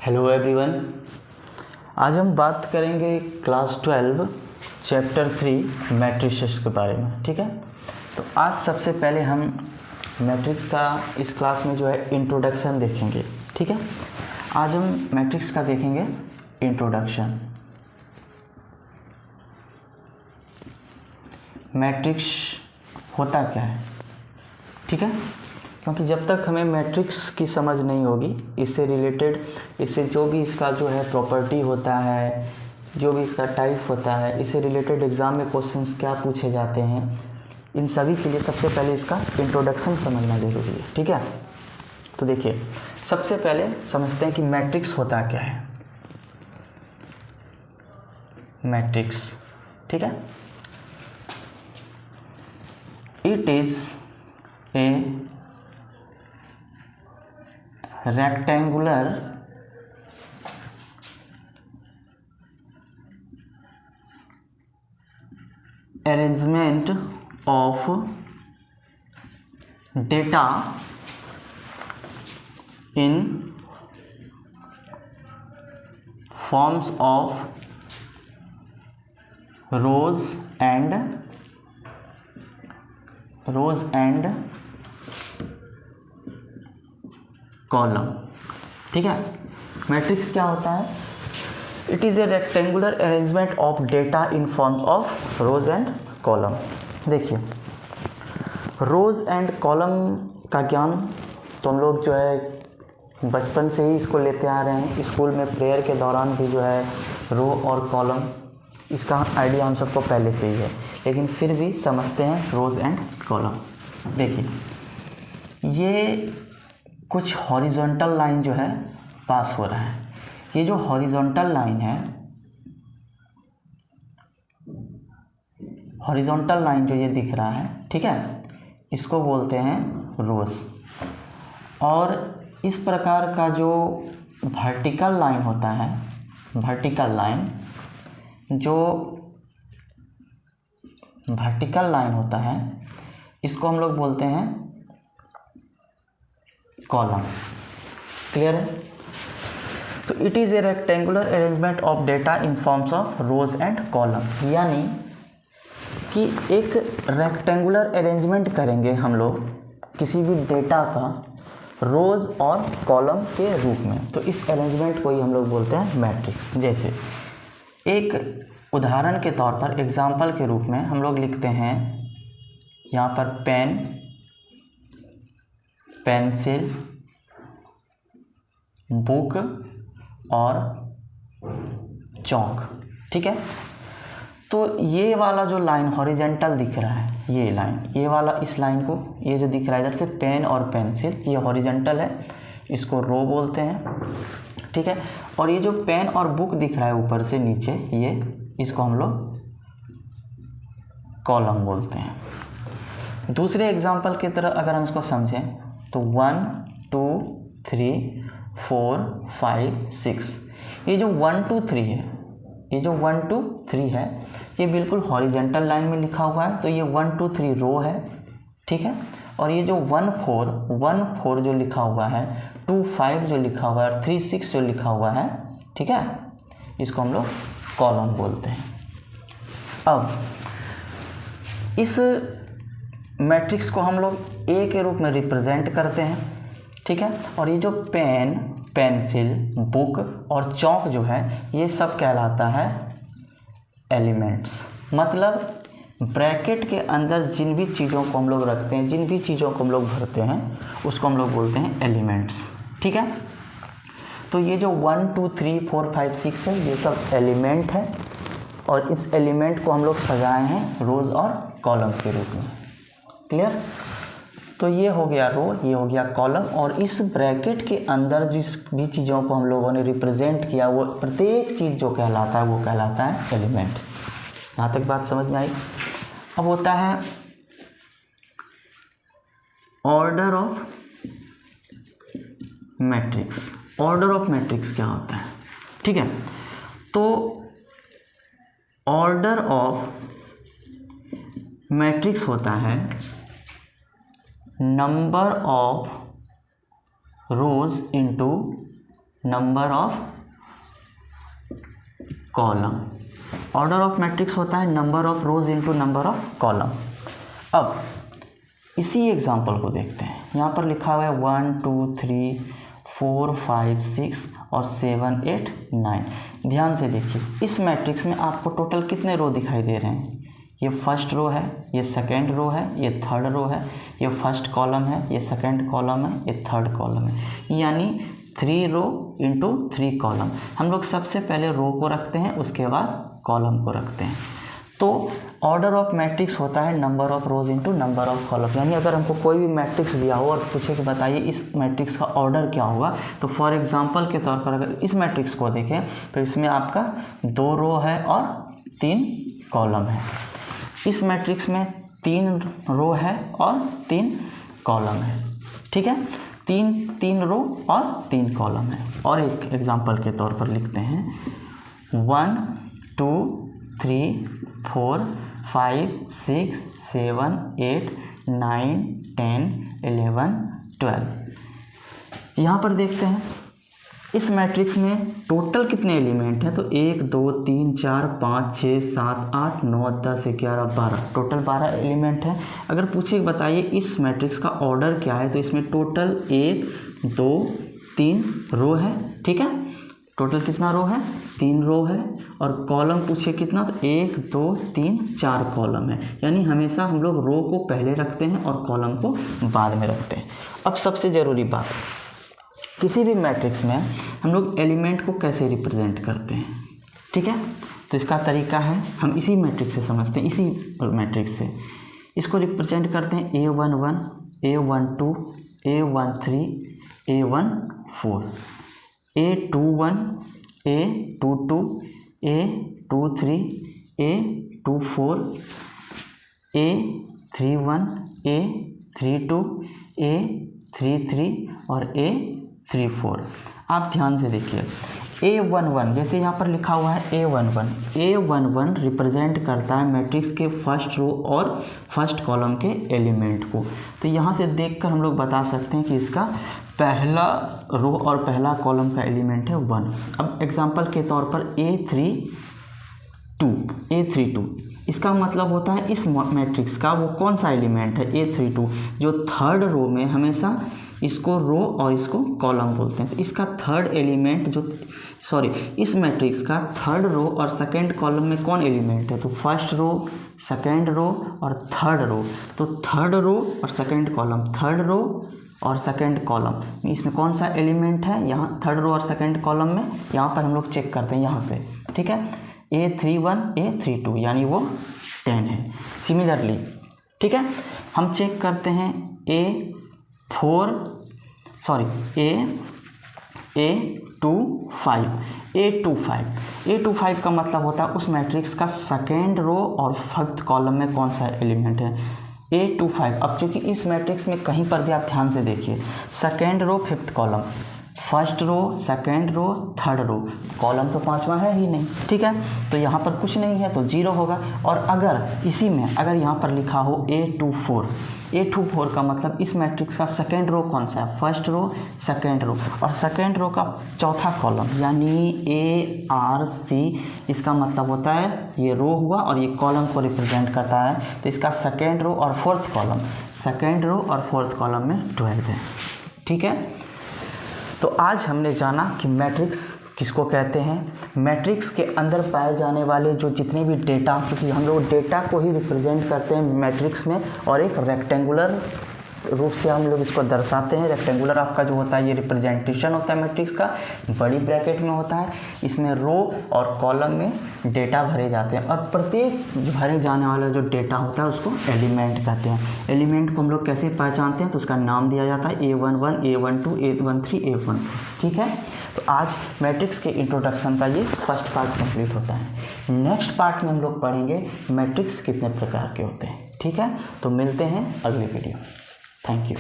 Hello everyone. आज हम बात करेंगे क्लास 12 चैप्टर 3 मैट्रिसेस के बारे में। ठीक है, तो आज सबसे पहले हम मैट्रिक्स का इस क्लास में जो है इंट्रोडक्शन देखेंगे। ठीक है, आज हम मैट्रिक्स का देखेंगे इंट्रोडक्शन। मैट्रिक्स होता क्या है, ठीक है, क्योंकि जब तक हमें मैट्रिक्स की समझ नहीं होगी, इससे रिलेटेड, इससे जो भी इसका जो है प्रॉपर्टी होता है, जो भी इसका टाइप होता है, इससे रिलेटेड एग्ज़ाम में क्वेश्चंस क्या पूछे जाते हैं, इन सभी के लिए सबसे पहले इसका इंट्रोडक्शन समझना ज़रूरी है। ठीक है, तो देखिए सबसे पहले समझते हैं कि मैट्रिक्स होता क्या है। मैट्रिक्स, ठीक है, it is a rectangular arrangement of data in forms of rows and column. ठीक है, मैट्रिक्स क्या होता है? It is a rectangular arrangement of data in form of rose and column. देखिए, रोज एंड कॉलम का ज्ञान तो हम लोग जो है बचपन से ही इसको लेते आ रहे हैं। स्कूल में प्रेयर के दौरान भी जो है रो और कॉलम, इसका आइडिया हम सबको पहले से ही है, लेकिन फिर भी समझते हैं रोज एंड कॉलम। देखिए, ये कुछ हॉरिजॉन्टल लाइन जो है पास हो रहा है। ये जो हॉरिजॉन्टल लाइन है, हॉरिजॉन्टल लाइन जो ये दिख रहा है, ठीक है, इसको बोलते हैं रोज। और इस प्रकार का जो वर्टिकल लाइन होता है, वर्टिकल लाइन होता है, इसको हम लोग बोलते हैं कॉलम। क्लियर है? तो it is a rectangular arrangement of data in forms of rose and column, यानी कि एक रेक्टेंगुलर अरेंजमेंट करेंगे हम लोग किसी भी डेटा का रोज और कॉलम के रूप में, तो इस अरेंजमेंट को ही हम लोग बोलते हैं मैट्रिक्स। जैसे एक उदाहरण के तौर पर, एग्जाम्पल के रूप में हम लोग लिखते हैं यहाँ पर पेन, पेंसिल, बुक और चौक। ठीक है, तो ये वाला जो लाइन हॉरिजेंटल दिख रहा है, ये लाइन, ये वाला, इस लाइन को, ये जो दिख रहा है इधर से पेन और पेंसिल, ये हॉरिजेंटल है, इसको रो बोलते हैं। ठीक है, और ये जो पेन और बुक दिख रहा है ऊपर से नीचे, ये, इसको हम लोग कॉलम बोलते हैं। दूसरे एग्जाम्पल की तरह अगर हम इसको समझें तो 1 2 3 4 5 6, ये जो 1 2 3 है, ये जो 1 2 3 है, ये बिल्कुल हॉरिजेंटल लाइन में लिखा हुआ है, तो ये 1 2 3 रो है। ठीक है, और ये जो 1 4 जो लिखा हुआ है, 2 5 जो लिखा हुआ है, 3 6 जो लिखा हुआ है, ठीक है, इसको हम लोग कॉलम बोलते हैं। अब इस मैट्रिक्स को हम लोग ए के रूप में रिप्रेजेंट करते हैं। ठीक है, और ये जो पेन, पेंसिल, बुक और चौक जो है, ये सब कहलाता है एलिमेंट्स। मतलब ब्रैकेट के अंदर जिन भी चीज़ों को हम लोग रखते हैं, जिन भी चीज़ों को हम लोग भरते हैं, उसको हम लोग बोलते हैं एलिमेंट्स। ठीक है, तो ये जो 1 2 3 4 5 6 है, ये सब एलिमेंट है, और इस एलिमेंट को हम लोग सजाए हैं रोज और कॉलम के रूप में। क्लियर? तो ये हो गया रो, ये हो गया कॉलम, और इस ब्रैकेट के अंदर जिस भी चीज़ों को हम लोगों ने रिप्रेजेंट किया, वो प्रत्येक चीज़ जो कहलाता है, वो कहलाता है एलिमेंट। यहाँ तक बात समझ में आई? अब होता है order of matrix. Order of matrix क्या होता है? ठीक है, तो ऑर्डर ऑफ मैट्रिक्स होता है number of rose into number of column. Order of matrix होता है number of rose into number of column. अब इसी एग्जांपल को देखते हैं। यहाँ पर लिखा हुआ है 1 2 3 4 5 6 और 7 8 9। ध्यान से देखिए, इस मैट्रिक्स में आपको टोटल कितने रो दिखाई दे रहे हैं? ये फर्स्ट रो है, ये सेकेंड रो है, ये थर्ड रो है, ये फर्स्ट कॉलम है, ये सेकेंड कॉलम है, ये थर्ड कॉलम है, यानी 3 रो इंटू 3 कॉलम। हम लोग सबसे पहले रो को रखते हैं, उसके बाद कॉलम को रखते हैं। तो ऑर्डर ऑफ मैट्रिक्स होता है number of rose into number of column. यानी अगर हमको कोई भी मैट्रिक्स दिया हो और पूछे कि बताइए इस मैट्रिक्स का ऑर्डर क्या होगा, तो फॉर एग्जांपल के तौर पर अगर इस मैट्रिक्स को देखें तो इसमें आपका 2 रो है और 3 कॉलम है। इस मैट्रिक्स में 3 रो है और 3 कॉलम है। ठीक है, 3 रो और 3 कॉलम है। और एक एग्जांपल के तौर पर लिखते हैं 1 2 3 4 5 6 7 8 9 10 11 12। यहाँ पर देखते हैं इस मैट्रिक्स में टोटल कितने एलिमेंट हैं, तो 1 2 3 4 5 6 7 8 9 10 11 12, टोटल 12 एलिमेंट हैं। अगर पूछिए बताइए इस मैट्रिक्स का ऑर्डर क्या है, तो इसमें टोटल 1 2 3 रो है। ठीक है, टोटल कितना रो है? 3 रो है। और कॉलम पूछे कितना, तो 1 2 3 4 कॉलम है। यानी हमेशा हम लोग रो को पहले रखते हैं और कॉलम को बाद में रखते हैं। अब सबसे ज़रूरी बात, किसी भी मैट्रिक्स में हम लोग एलिमेंट को कैसे रिप्रेजेंट करते हैं। ठीक है, तो इसका तरीका है, हम इसी मैट्रिक्स से समझते हैं। इसी मैट्रिक्स से इसको रिप्रेजेंट करते हैं A11 A12 A13 A14, A21 A22 A23 A24 A31 A32 A33 और A34। आप ध्यान से देखिए, A11 जैसे यहाँ पर लिखा हुआ है A11 रिप्रेजेंट करता है मैट्रिक्स के फर्स्ट रो और फर्स्ट कॉलम के एलिमेंट को। तो यहाँ से देखकर हम लोग बता सकते हैं कि इसका पहला रो और पहला कॉलम का एलिमेंट है 1। अब एग्जांपल के तौर पर A32 इसका मतलब होता है इस मैट्रिक्स का वो कौन सा एलिमेंट है, A32, जो थर्ड रो में हमेशा इसको रो और इसको कॉलम बोलते हैं। तो इसका थर्ड एलिमेंट इस मैट्रिक्स का थर्ड रो और सेकंड कॉलम में कौन एलिमेंट है, तो फर्स्ट रो, सेकंड रो और थर्ड रो। तो थर्ड रो और सेकंड कॉलम, थर्ड रो और सेकंड कॉलम, इसमें कौन सा एलिमेंट है, यहाँ थर्ड रो और सेकंड कॉलम में, यहाँ पर हम लोग चेक करते हैं यहाँ से। ठीक है, A31 A32 यानी वो 10 है। सिमिलरली ठीक है, हम चेक करते हैं A25 का मतलब होता है उस मैट्रिक्स का सेकेंड रो और फिफ्थ कॉलम में कौन सा एलिमेंट है, A25। अब चूंकि इस मैट्रिक्स में कहीं पर भी आप ध्यान से देखिए, second row fifth column, first row second row third row, column तो पांचवा है ही नहीं। ठीक है, तो यहाँ पर कुछ नहीं है तो 0 होगा। और अगर इसी में अगर यहाँ पर लिखा हो A24 का मतलब इस मैट्रिक्स का सेकेंड रो कौन सा है, फर्स्ट रो सेकेंड रो, और सेकेंड रो का चौथा कॉलम यानी ARC, इसका मतलब होता है ये रो हुआ और ये कॉलम को रिप्रेजेंट करता है। तो इसका सेकेंड रो और फोर्थ कॉलम में 12 है। ठीक है, तो आज हमने जाना कि मैट्रिक्स किसको कहते हैं, मैट्रिक्स के अंदर पाए जाने वाले जो जितने भी डेटा, क्योंकि हम लोग डेटा को ही रिप्रेजेंट करते हैं मैट्रिक्स में, और एक रेक्टेंगुलर रूप से हम लोग इसको दर्शाते हैं। रेक्टेंगुलर आपका जो होता है ये रिप्रेजेंटेशन होता है मैट्रिक्स का, बड़ी ब्रैकेट में होता है, इसमें रो और कॉलम में डेटा भरे जाते हैं, और प्रत्येक जो भरे जाने वाला जो डेटा होता है उसको एलिमेंट कहते हैं। एलिमेंट को हम लोग कैसे पहचानते हैं, तो उसका नाम दिया जाता है A11 A12 A13 A14। ठीक है, तो आज मैट्रिक्स के इंट्रोडक्शन का ये फर्स्ट पार्ट कंप्लीट होता है। नेक्स्ट पार्ट में हम लोग पढ़ेंगे मैट्रिक्स कितने प्रकार के होते हैं। ठीक है, तो मिलते हैं अगले वीडियो। Thank you.